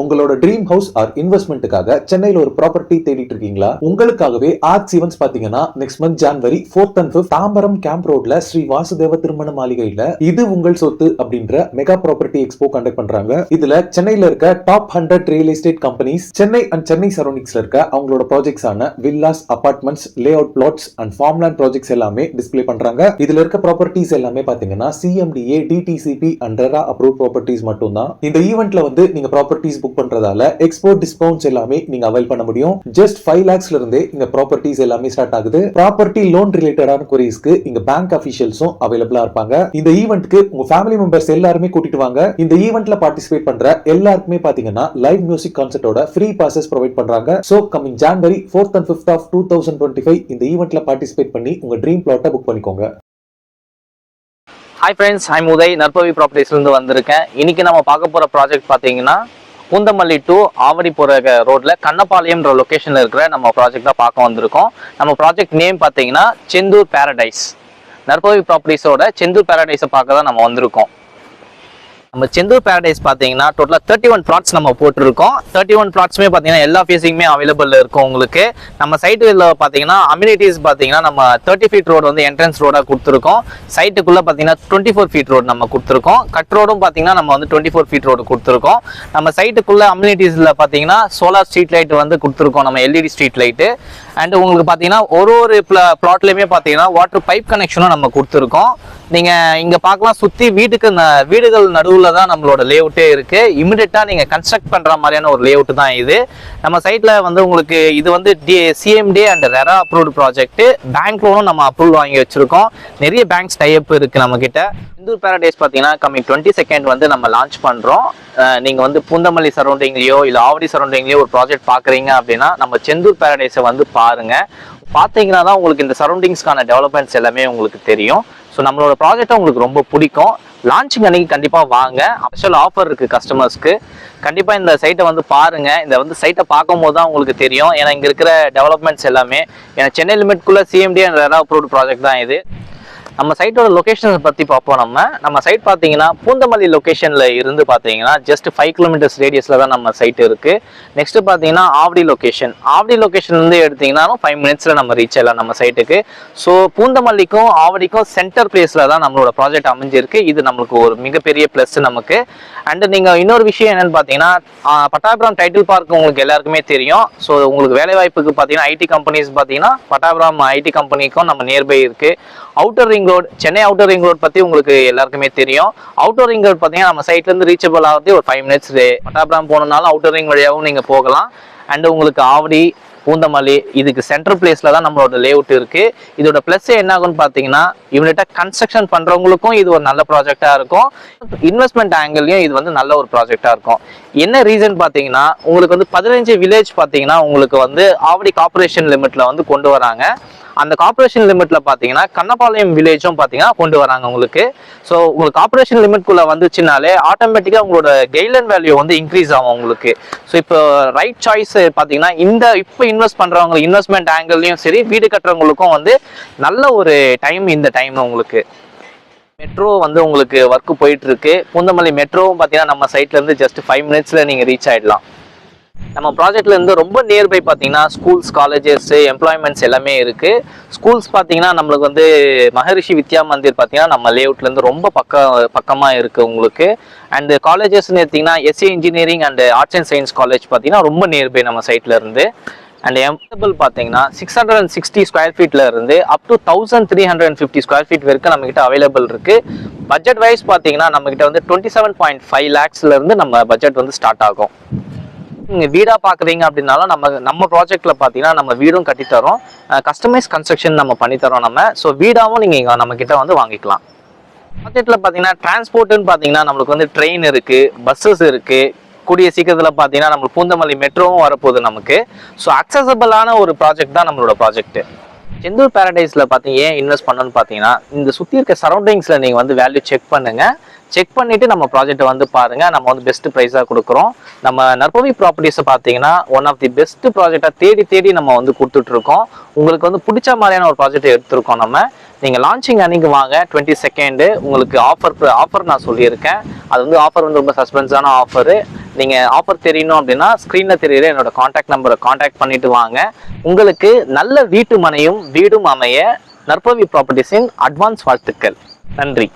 உங்களோட dream house or இன்வெஸ்ட்மெண்ட்டுக்காக சென்னையில ஒரு ப்ராப்பர்ட்டி தேடிட்டு இருக்கீங்களா? உங்களுக்காகவே ஆர்ட்ஸ் ஈவென்ட்ஸ் பாத்தீங்கன்னா next month January 4th and 5th Tambaram camp ரோட்ல ஸ்ரீ வாசுதேவ திருமண மாளிகையில இது உங்கள் சொத்து அப்படின்ற மெகா ப்ராப்பர்ட்டி எக்ஸ்போ கண்டக்ட் பண்றாங்க. இதுல சென்னையில இருக்க top 100 real estate companies, Chennai and Chennai சரௌண்டிங்ஸ்ல இருக்க அவங்களோட ப்ராஜெக்ட்ஸ் ஆன villas, apartments, layout plots and farmland projects எல்லாமே டிஸ்பிளே பண்றாங்க. இதுல இருக்க ப்ராப்பர்ட்டிஸ் எல்லாமே பாத்தீங்கன்னா CMDA, DTCP and RERA approve properties மட்டும் தான். இந்த ஈவென்ட்ல வந்து நீங்க ப்ராப்பர்ட்டிஸ் புக் பண்றதால எக்ஸ்போர்ட் டிஸ்கவுண்ட்ஸ் எல்லாமே நீங்க அவைல் பண்ண முடியும். ஜஸ்ட் 5 lakhsல இருந்தே இங்க ப்ராப்பர்ட்டிஸ் எல்லாமே ஸ்டார்ட் ஆகுது. ப்ராப்பர்ட்டி லோன் ரிலேட்டடான குவரிஸ்க்கு இங்க பேங்க் அபிஷியல்ஸும் அவைலபிளா இருப்பாங்க. இந்த ஈவென்ட்க்கு உங்க ஃபேமிலி மெம்பர்ஸ் எல்லாருமே கூட்டிட்டு வாங்க. இந்த ஈவென்ட்ல பார்ட்டிசிபேட் பண்ற எல்லாருக்குமே பாத்தீங்கன்னா லைவ் மியூசிக் கான்சர்ட்டோட ஃப்ரீ பாசஸ் ப்ரொவைட் பண்றாங்க. So coming January 4th and 5th of 2025 இந்த ஈவென்ட்ல பார்ட்டிசிபேட் பண்ணி உங்க ட்ரீம் பிளாட்டை புக் பண்ணிக்கோங்க. ஹாய் ஃப்ரெண்ட்ஸ், ஐம் உதய், நற்பவி ப்ராப்பர்ட்டிஸ்லேருந்து வந்திருக்கேன். இன்னைக்கு நம்ம பார்க்க போகிற ப்ராஜெக்ட் பார்த்தீங்கன்னா பூந்தமல்லி டு ஆவடி போகிற ரோட்டில் கண்ணபாளையம்ன்ற லொக்கேஷனில் இருக்கிற நம்ம ப்ராஜெக்ட் தான் பார்க்க வந்திருக்கோம். நம்ம ப்ராஜெக்ட் நேம் பார்த்தீங்கன்னா செந்தூர் பேரடைஸ். நற்பவி ப்ராப்பர்ட்டிஸோட செந்தூர் பேரடைஸை பார்க்க தான் நம்ம வந்திருக்கோம். நம்ம செந்தூர் பேரடைஸ் பார்த்தீங்கன்னா டோட்டலாக 31 plots நம்ம போட்டிருக்கோம். 31 plotsமே பார்த்தீங்கன்னா எல்லா ஃபேஸிங்குமே அவைலபிள் இருக்கும் உங்களுக்கு. நம்ம சைட்டில் பார்த்தீங்கன்னா அம்யூனிட்டிஸ் பார்த்தீங்கன்னா நம்ம 30 feet ரோடு வந்து என்ட்ரன்ஸ் ரோடாக கொடுத்துருக்கோம். சைட்டுக்குள்ளே பார்த்தீங்கன்னா 24 feet ரோடு நம்ம கொடுத்துருக்கோம். கட் ரோடும் பார்த்தீங்கன்னா நம்ம வந்து 24 feet ரோடு கொடுத்துருக்கோம். நம்ம சைட்டுக்குள்ளே அம்யூனிட்டிஸில் பார்த்தீங்கன்னா சோலார் ஸ்ட்ரீட் லைட் வந்து கொடுத்துருக்கோம், நம்ம LED ஸ்ட்ரீட் லைட்டு. அண்ட் உங்களுக்கு பார்த்தீங்கன்னா ஒரு பிளாட்லேயுமே பார்த்தீங்கன்னா வாட்டர் பைப் கனெக்ஷனும் நம்ம கொடுத்துருக்கோம். நீங்கள் இங்கே பார்க்கலாம், சுற்றி வீடுகள் நடுவில் தான் நம்மளோட லேஅவுட்டே இருக்குது. இமிடியட்டாக நீங்கள் கன்ஸ்ட்ரக்ட் பண்ணுற மாதிரியான ஒரு லேஅவுட் தான் இது. நம்ம சைட்டில் வந்து உங்களுக்கு இது வந்து CMDA and RERA approved project. Bank லோனும் நம்ம அப்ரூவல் வாங்கி வச்சுருக்கோம். நிறைய பேங்க்ஸ் டைப் இருக்குது நம்மக்கிட்ட. செந்தூர் பேரடைஸ் பார்த்தீங்கன்னா கம்மிங் 22nd வந்து நம்ம லான்ச் பண்ணுறோம். நீங்கள் வந்து பூந்தமல்லி சரௌண்டிங்லேயோ இல்லை ஆவடி சரௌண்டிங்லேயோ ஒரு ப்ராஜெக்ட் பார்க்குறீங்க அப்படின்னா நம்ம செந்தூர் பேரடைஸை வந்து பாருங்கள். பார்த்தீங்கன்னா தான் உங்களுக்கு இந்த சரௌண்டிங்ஸ்க்கான டெவலப்மெண்ட்ஸ் எல்லாமே உங்களுக்கு தெரியும். ஸோ நம்மளோட ப்ராஜெக்டை உங்களுக்கு ரொம்ப பிடிக்கும். லான்ச்சிங் அன்னைக்கு கண்டிப்பாக வாங்க. ஸ்பெஷல் ஆஃபர் இருக்குது கஸ்டமர்ஸ்க்கு. கண்டிப்பாக இந்த சைட்டை வந்து பாருங்கள். இந்த வந்து சைட்டை பார்க்கும் போது தான் உங்களுக்கு தெரியும். ஏன்னா இங்கே இருக்கிற டெவலப்மெண்ட்ஸ் எல்லாமே ஏன்னா சென்னை லிமிட்குள்ளே CMDA and RERA approved project தான் இது. நம்ம சைட்டோட லொக்கேஷனை பற்றி பார்ப்போம். நம்ம சைட் பார்த்தீங்கன்னா பூந்தமல்லி லொக்கேஷனில் இருந்து பார்த்தீங்கன்னா ஜஸ்ட் 5 kilometers ரேடியஸில் தான் நம்ம சைட் இருக்குது. நெக்ஸ்ட்டு பார்த்தீங்கன்னா ஆவடி லொக்கேஷன்லேருந்து எடுத்தீங்கன்னாலும் 5 minutesல நம்ம ரீச் ஆகலாம் நம்ம சைட்டுக்கு. ஸோ பூந்தமல்லிக்கும் ஆவடிக்கும் சென்டர் பிளேஸில் தான் நம்மளோட ப்ராஜெக்ட் அமைஞ்சிருக்கு. இது நம்மளுக்கு ஒரு மிகப்பெரிய ப்ளஸ் நமக்கு. அண்டு நீங்கள் இன்னொரு விஷயம் என்னென்னு பார்த்தீங்கன்னா பட்டாபிராம் டைட்டில் பார்க் உங்களுக்கு எல்லாருக்குமே தெரியும். ஸோ உங்களுக்கு வேலைவாய்ப்புக்கு பார்த்தீங்கன்னா IT கம்பெனிஸ் பார்த்தீங்கன்னா பட்டாபிராம் IT கம்பெனிக்கும் நம்ம நியர்பை இருக்குது. Outer ring road, Chennai outer ring road பற்றி உங்களுக்கு எல்லாருக்குமே தெரியும். அவுட்டர் ரிங் ரோடு பார்த்தீங்கன்னா நம்ம சைட்லேருந்து ரீச்சபிள் ஆகிறது ஒரு 5 minutes. பட்டாபிராம் போனதுனால அவுட்டர் ரிங் வழியாகவும் நீங்கள் போகலாம். அண்டு உங்களுக்கு ஆவடி, பூந்தமல்லி இதுக்கு சென்ட்ரல் பிளேஸில் தான் நம்மளோட லேஅவுட் இருக்குது. இதோட ப்ளஸ் என்ன ஆகும்னு பார்த்தீங்கன்னா இவன்கிட்ட கன்ஸ்ட்ரக்ஷன் பண்ணுறவங்களுக்கும் இது ஒரு நல்ல ப்ராஜெக்டாக இருக்கும். இன்வெஸ்ட்மெண்ட் ஆங்கிள்லையும் இது வந்து நல்ல ஒரு ப்ராஜெக்டாக இருக்கும். என்ன ரீசன் பார்த்தீங்கன்னா உங்களுக்கு வந்து 15 வில்லேஜ் பார்த்தீங்கன்னா உங்களுக்கு வந்து ஆவடி கார்பரேஷன் லிமிட்டில் வந்து கொண்டு வராங்க. அந்த கார்பரேஷன் லிமிட்ல பார்த்தீங்கன்னா கண்ணபாளையம் வில்லேஜும் பார்த்தீங்கன்னா கொண்டு வராங்க உங்களுக்கு. ஸோ உங்களுக்கு கார்பரேஷன் லிமிட்குள்ளே வந்துச்சுனாலே ஆட்டோமேட்டிக்காக உங்களோட கெய்லன் வேல்யூ வந்து இன்க்ரீஸ் ஆகும் உங்களுக்கு. ஸோ இப்போ ரைட் சாய்ஸ் பார்த்தீங்கன்னா இப்போ இன்வெஸ்ட் பண்ணுறவங்க இன்வெஸ்ட்மெண்ட் ஆங்கிள்லையும் சரி, வீடு கட்டுறவங்களுக்கும் வந்து நல்ல ஒரு இந்த டைம் உங்களுக்கு. மெட்ரோ வந்து உங்களுக்கு ஒர்க்கு போயிட்டு இருக்கு. பூந்தமல்லி மெட்ரோவும் பார்த்தீங்கன்னா நம்ம சைட்லேருந்து ஜஸ்ட் 5 minutesல நீங்கள் ரீச் ஆகிடலாம். நம்ம ப்ராஜெக்ட்ல இருந்து ரொம்ப நியர்பை பார்த்தீங்கன்னா ஸ்கூல்ஸ், காலேஜஸ், எம்ப்ளாய்மெண்ட்ஸ் எல்லாமே இருக்கு. ஸ்கூல்ஸ் பார்த்தீங்கன்னா நம்மளுக்கு வந்து மகரிஷி வித்யா மந்திர் பார்த்தீங்கன்னா நம்ம லேஅவுட்லேருந்து ரொம்ப பக்கமாக இருக்கு உங்களுக்கு. அண்ட் காலேஜஸ்ன்னு எடுத்தீங்கன்னா SC engineering and arts and science college பார்த்தீங்கன்னா ரொம்ப நியர்பை நம்ம சைட்ல இருந்து. அண்ட் எம்ப்ளபிள் பார்த்தீங்கன்னா 660 square feetல இருந்து அப் டு 1350 square feet வரைக்கும் நம்ம கிட்ட அவைலபிள் இருக்கு. பட்ஜெட் வைஸ் பார்த்தீங்கன்னா நம்ம கிட்ட வந்து 27.5 lakhsல இருந்து நம்ம பட்ஜெட் வந்து ஸ்டார்ட் ஆகும். நீங்கள் வீடாக பார்க்குறீங்க அப்படின்னாலும் நம்ம ப்ராஜெக்டில் பார்த்தீங்கன்னா நம்ம வீடும் கட்டித்தரோம், கஸ்டமைஸ் கன்ஸ்ட்ரக்ஷன் நம்ம பண்ணித்தரோம் நம்ம. ஸோ வீடாகவும் நீங்கள் நம்மக்கிட்ட வந்து வாங்கிக்கலாம். ப்ராஜெக்டில் பார்த்தீங்கன்னா டிரான்ஸ்போர்ட்டுன்னு பார்த்தீங்கன்னா நம்மளுக்கு வந்து ட்ரெயின் இருக்குது, பஸ்ஸஸ் இருக்குது. கூடிய சீக்கிரத்தில் பார்த்தீங்கன்னா நம்ம பூந்தமல்லி மெட்ரோவும் வரப்போகுது நமக்கு. ஸோ அக்சசபிளான ஒரு ப்ராஜெக்ட் தான் நம்மளோட ப்ராஜெக்ட். செந்தூர் பேரடைஸில் பார்த்தீங்க ஏன் இன்வெஸ்ட் பண்ணணும்னு பார்த்தீங்கன்னா இந்த சுற்றி இருக்க சரௌண்டிங்ஸில் நீங்கள் வந்து வேல்யூ செக் பண்ணுங்கள். செக் பண்ணிவிட்டு நம்ம ப்ராஜெக்டை வந்து பாருங்கள். நம்ம வந்து பெஸ்ட்டு ப்ரைஸாக கொடுக்குறோம். நம்ம நற்பவி ப்ராப்பர்ட்டிஸை பார்த்தீங்கன்னா ஒன் ஆஃப் தி பெஸ்ட் ப்ராஜெக்டாக தேடி நம்ம வந்து கொடுத்துட்ருக்கோம். உங்களுக்கு வந்து பிடிச்ச மாதிரியான ஒரு ப்ராஜெக்ட் எடுத்திருக்கோம் நம்ம. நீங்கள் லான்ச்சிங் அன்னைக்கு வாங்க 22nd உங்களுக்கு ஆஃபர் நான் சொல்லியிருக்கேன். அது வந்து ஆஃபர் வந்து ரொம்ப சஸ்பென்ஸான ஆஃபரு. நீங்கள் ஆஃபர் தெரியணும் அப்படின்னா ஸ்க்ரீனில் தெரியுற என்னோட காண்டாக்ட் நம்பரை காண்டாக்ட் பண்ணிட்டு வாங்க. உங்களுக்கு நல்ல வீட்டு மனையும் வீடும் அமைய நற்பவி ப்ராப்பர்ட்டிஸின் அட்வான்ஸ் வாழ்த்துக்கள். நன்றி.